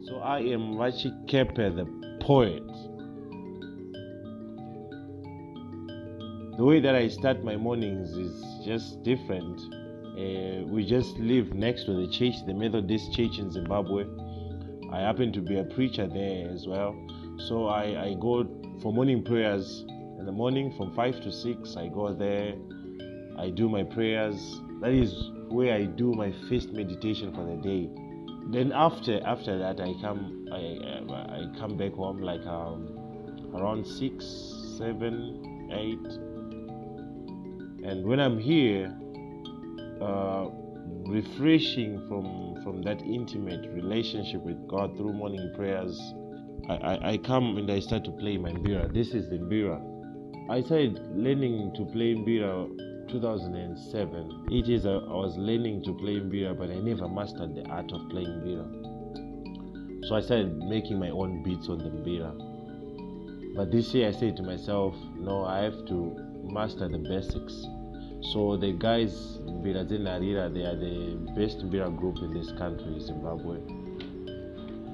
So I am VaChikepe the Poet. The way that I start my mornings is just different. We just live next to the church, the Methodist church in Zimbabwe. I happen to be a preacher there as well. So I go for morning prayers in the morning from 5 to 6. I go there, I do my prayers. That is where I do my first meditation for the day. Then after that I come back home like around 6, 7, 8. And when I'm here, refreshing from that intimate relationship with God through morning prayers, I come and I start to play my mbira. This is the mbira. I started learning to play mbira 2007. 8 years I was learning to play mbira, but I never mastered the art of playing mbira. So I started making my own beats on the mbira. But this year I said to myself, no, I have to master the basics. So the guys Mbira Zenarira, they are the best mbira group in this country, Zimbabwe.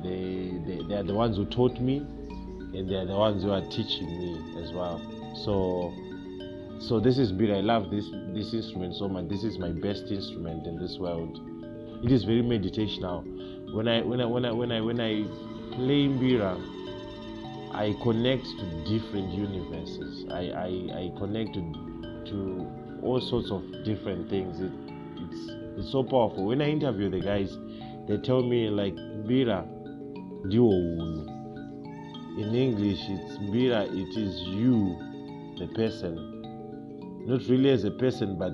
They are the ones who taught me, and they are the ones who are teaching me as well. So this is mbira. I love this instrument so much. This is my best instrument in this world. It is very meditational. When I play mbira, I connect to different universes. I connect to all sorts of different things. It's so powerful. When I interview the guys, they tell me like mbira dio unu. In English, it's mbira. It is you, the person, not really as a person, but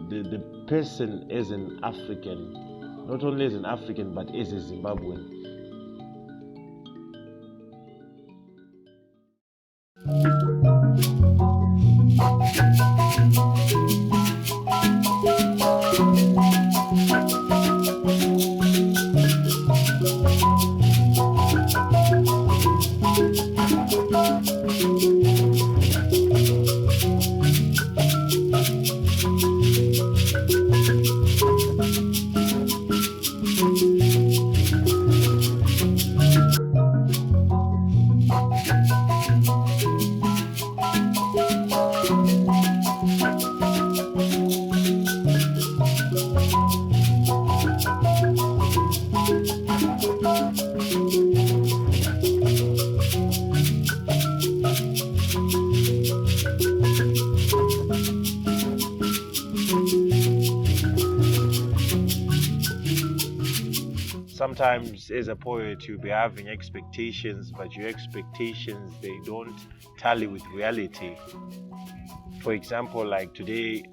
the person as an African, not only as an African but as a Zimbabwean. Sometimes as a poet you'll be having expectations, but your expectations, they don't tally with reality. For example, like today,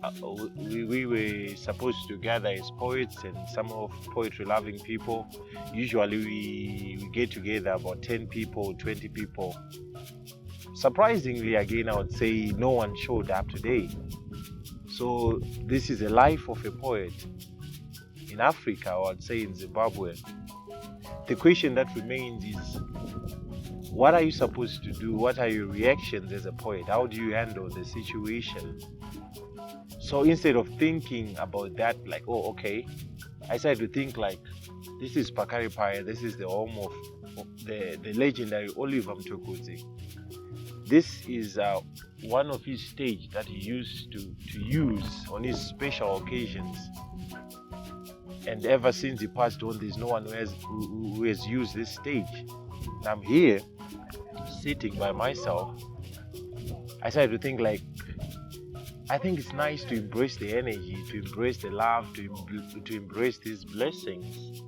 we were supposed to gather as poets and some of poetry loving people. Usually we get together about 10 people, 20 people. Surprisingly, again, I would say no one showed up today. So this is a life of a poet in Africa, or I'd say in Zimbabwe. The question that remains is, what are you supposed to do? What are your reactions as a poet? How do you handle the situation? So instead of thinking about that, like, oh, okay, I started to think like, this is PAKARE, this is the home of the legendary Oliver Mtukudzi. This is one of his stage that he used to use on his special occasions. And ever since he passed on, there's no one who has used this stage. And I'm here, sitting by myself. I started to think like, I think it's nice to embrace the energy, to embrace the love, to embrace these blessings.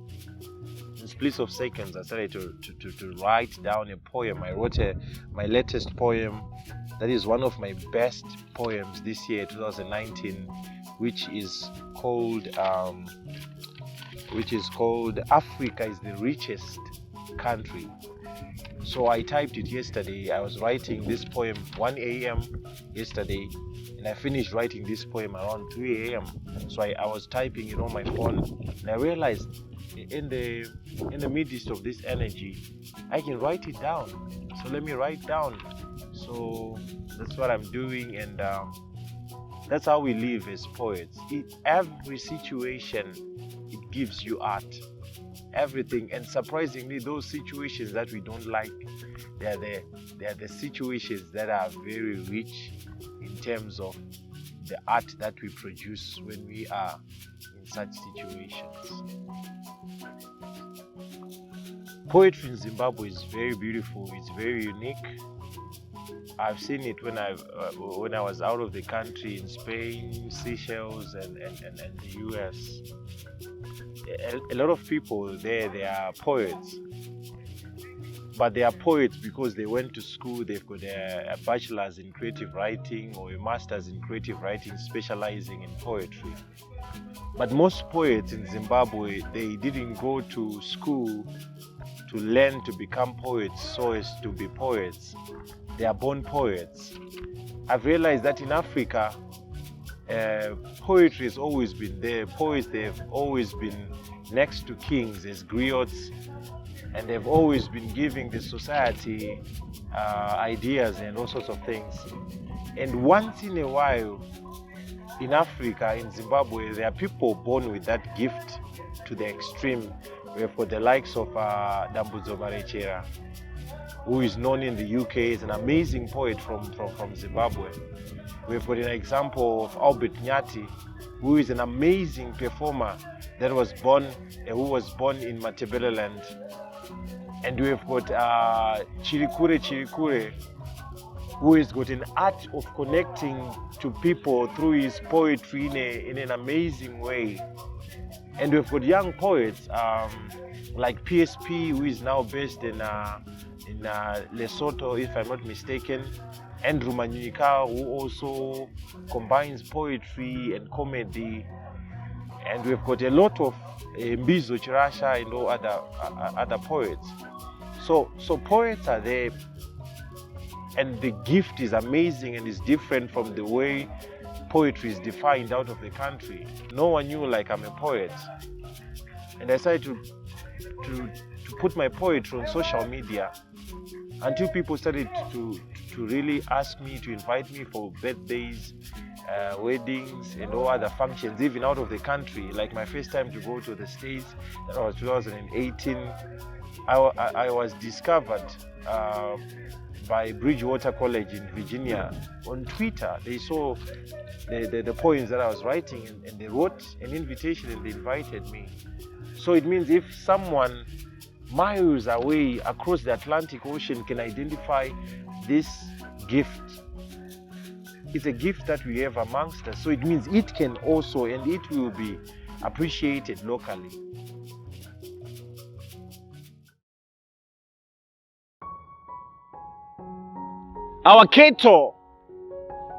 In splits of seconds, I started to write down a poem. I wrote my latest poem. That is one of my best poems this year, 2019, which is called Africa is the Richest Country. So I typed it yesterday. I was writing this poem 1 a.m. yesterday, and I finished writing this poem around 3 a.m. So I was typing it on my phone, and I realized in the midst of this energy, I can write it down. So let me write down. So that's what I'm doing, and that's how we live as poets. In every situation, it gives you art. everything. And surprisingly, those situations that we don't like, they are the situations that are very rich in terms of the art that we produce when we are in such situations. Poetry in Zimbabwe is very beautiful. It's very unique. I've seen it when I was out of the country in Spain, Seychelles, and the US. A lot of people there, they are poets. But they are poets because they went to school, they've got a bachelor's in creative writing or a master's in creative writing specializing in poetry. But most poets in Zimbabwe, they didn't go to school to learn to become poets so as to be poets. They are born poets. I've realized that in Africa, poetry has always been there. Poets, they've always been next to kings as griots, and they've always been giving the society ideas and all sorts of things. And once in a while, in Africa, in Zimbabwe, there are people born with that gift to the extreme. We have got the likes of Takudzwa Chikepe, who is known in the UK as an amazing poet from Zimbabwe. We've got an example of Albert Nyati, who is an amazing performer that was born in Matebeleland. And we've got Chirikure, who has got an art of connecting to people through his poetry in an amazing way. And we've got young poets like PSP, who is now based in Lesotho, if I'm not mistaken. Andrew Manyika, who also combines poetry and comedy. And we've got a lot of Mbizo Chirasha and all other poets. So poets are there, and the gift is amazing and is different from the way poetry is defined out of the country. No one knew like I'm a poet, and I decided to put my poetry on social media until people started to really ask me to invite me for birthdays, weddings and all other functions, even out of the country. Like my first time to go to the States, that was 2018. I was discovered by Bridgewater College in Virginia on Twitter. They saw the poems that I was writing, and they wrote an invitation and they invited me. So it means if someone miles away across the Atlantic Ocean can identify this gift, it's a gift that we have amongst us. So it means it can also, and it will be appreciated locally. Our cattle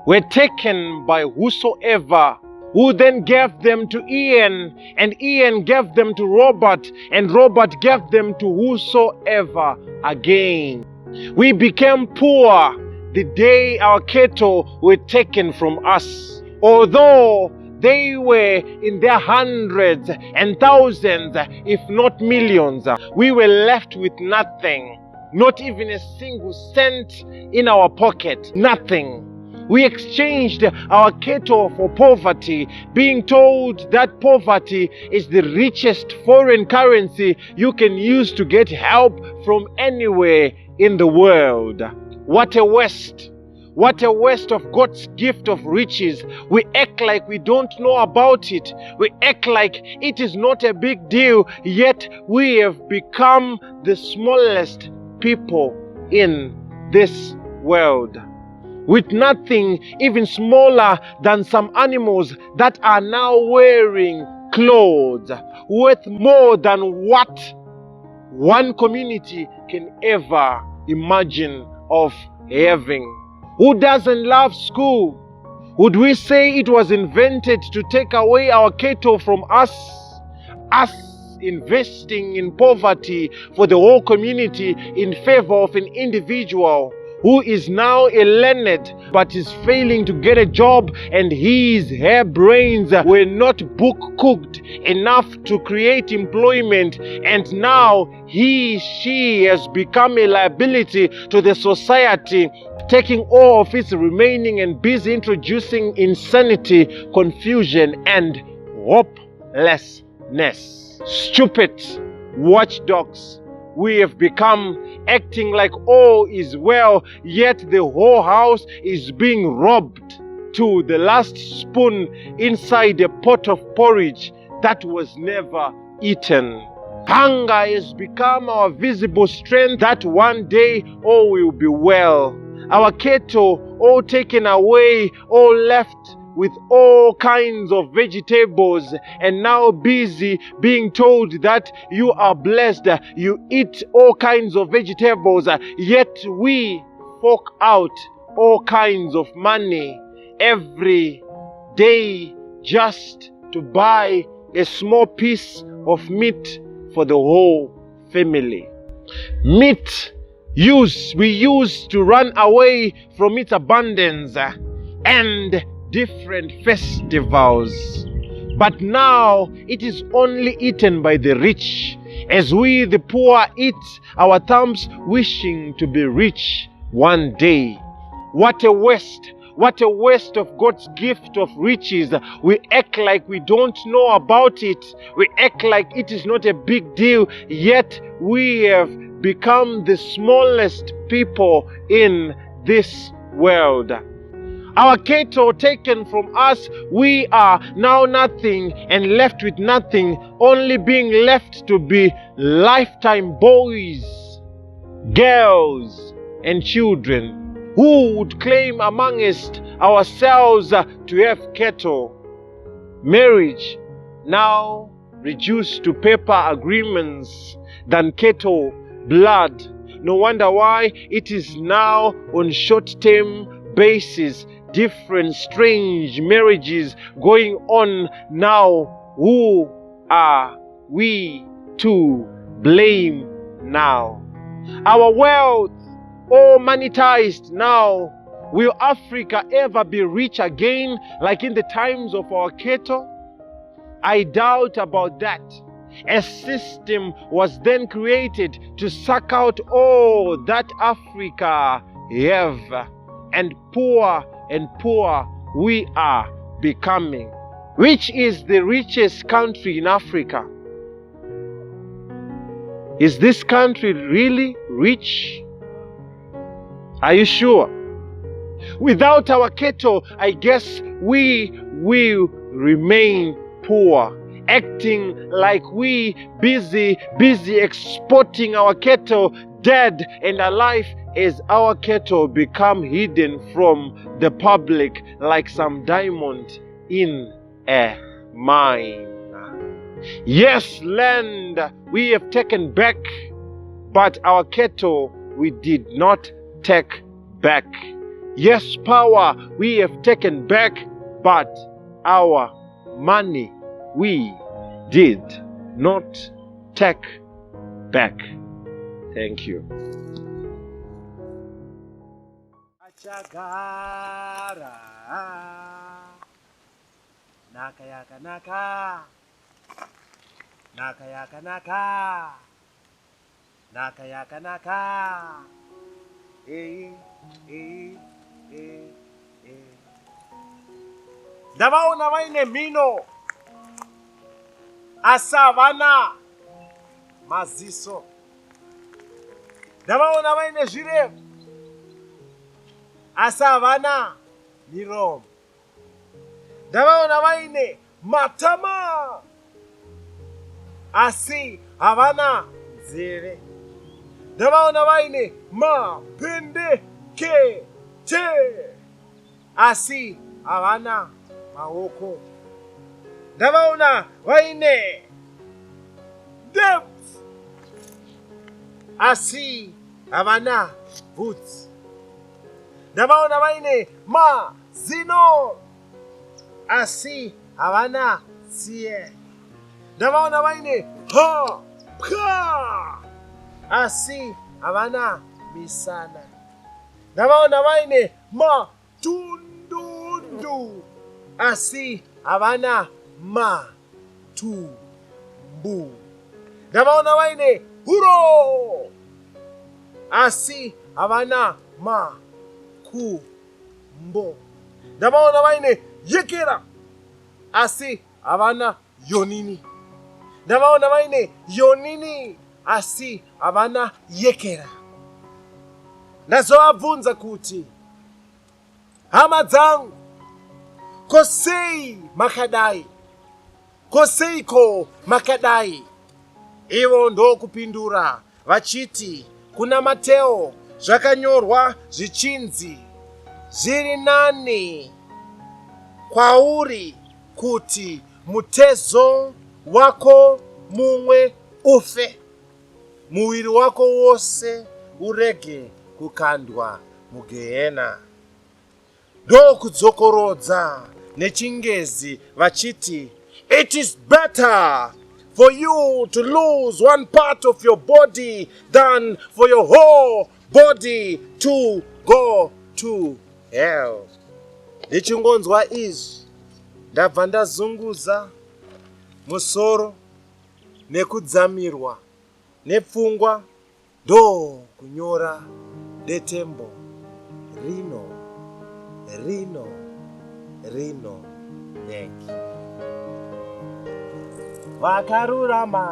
were taken by whosoever, who then gave them to Ian, and Ian gave them to Robert, and Robert gave them to whosoever again. We became poor the day our cattle were taken from us. Although they were in their hundreds and thousands, if not millions, we were left with nothing. Not even a single cent in our pocket. Nothing. We exchanged our cattle for poverty, being told that poverty is the richest foreign currency you can use to get help from anywhere in the world. What a waste. What a waste of God's gift of riches. We act like we don't know about it. We act like it is not a big deal, yet we have become the smallest people in this world, with nothing even smaller than some animals that are now wearing clothes worth more than what one community can ever imagine of having. Who doesn't love school? Would we say it was invented to take away our cattle from us? Us investing in poverty for the whole community in favor of an individual who is now a learned but is failing to get a job, and his harebrains were not book cooked enough to create employment, and now she has become a liability to the society, taking all of its remaining and busy introducing insanity, confusion and hopelessness. Stupid watchdogs. We have become, acting like all is well, yet the whole house is being robbed to the last spoon inside a pot of porridge that was never eaten. Hunger has become our visible strength, that one day all will be well. Our cattle all taken away, all left with all kinds of vegetables, and now busy being told that you are blessed, you eat all kinds of vegetables, yet we fork out all kinds of money every day just to buy a small piece of meat for the whole family. Meat we use to run away from its abundance and different festivals. But now it is only eaten by the rich, as we the poor eat our thumbs, wishing to be rich one day. What a waste! What a waste of God's gift of riches. We act like we don't know about it. We act like it is not a big deal, yet we have become the smallest people in this world. Our cattle taken from us, we are now nothing and left with nothing, only being left to be lifetime boys, girls, and children who would claim amongst ourselves to have cattle. Marriage now reduced to paper agreements than cattle blood. No wonder why it is now on short-term basis. Different strange marriages going on now. Who are we to blame now? Our wealth all monetized now. Will Africa ever be rich again like in the times of our cattle? I doubt about that. A system was then created to suck out all that Africa have, and poor we are becoming. Which is the richest country in Africa? Is this country really rich? Are you sure? Without our cattle, I guess we will remain poor, acting like we busy exporting our cattle, dead and alive, as our cattle become hidden from the public like some diamond in a mine. Yes, land we have taken back, but our cattle we did not take back. Yes, power we have taken back, but our money we did not take back. Thank you. Achagara Nakayaka naka Nakayaka naka Nakayaka naka Ndavaona vaine mhino asi havana maziso. Ndavaona vaine zvirevo asi havana miromo. Ndavaona vaine matama asi havana nzeve. Ndavaona vaine mapendekete asi havana maoko. Ndavaona vaine depth asi havana boots. Ndavaona vaine mazino asi havana tsiye. Ndavaona vaine hapwa asi havana misana. Ndavaona vaine matundundu asi havana matumbu. Ndavaona vaine huro asi havana makumbo. Ndavaona vaine yekera asi havana yonini. ndavaona vaine yonini asi havana yekera. Ndazovabvunza kuti, hama dzangu, kosei makadai? Koseiko makadai? Ivo ndokupindura vachiti, kuna Mateo zvakanyorwa zvichinzi, zviri nani kwauri kuti mutezo wako mumwe ufe, muviri wako wose urege kukandwa mugehena. Ndokudzokorodza nechingezi vachiti, it is better for you to lose one part of your body than for your whole body to go to hell. Ndichingonzwa izvi, ndabva ndazunguza musoro nekudzamirwa nepfungwa, ndo kunyora detembo rino neki. Vakarurama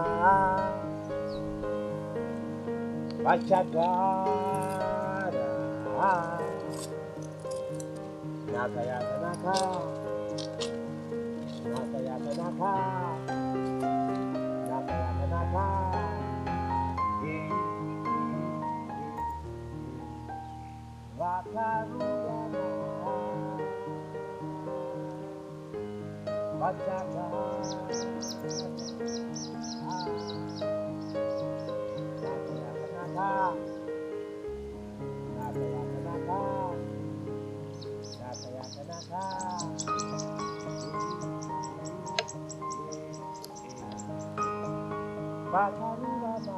vachagara naka yakanaka, naka yakanaka, naka yakanaka. Vakarurama vachagara Bakarurama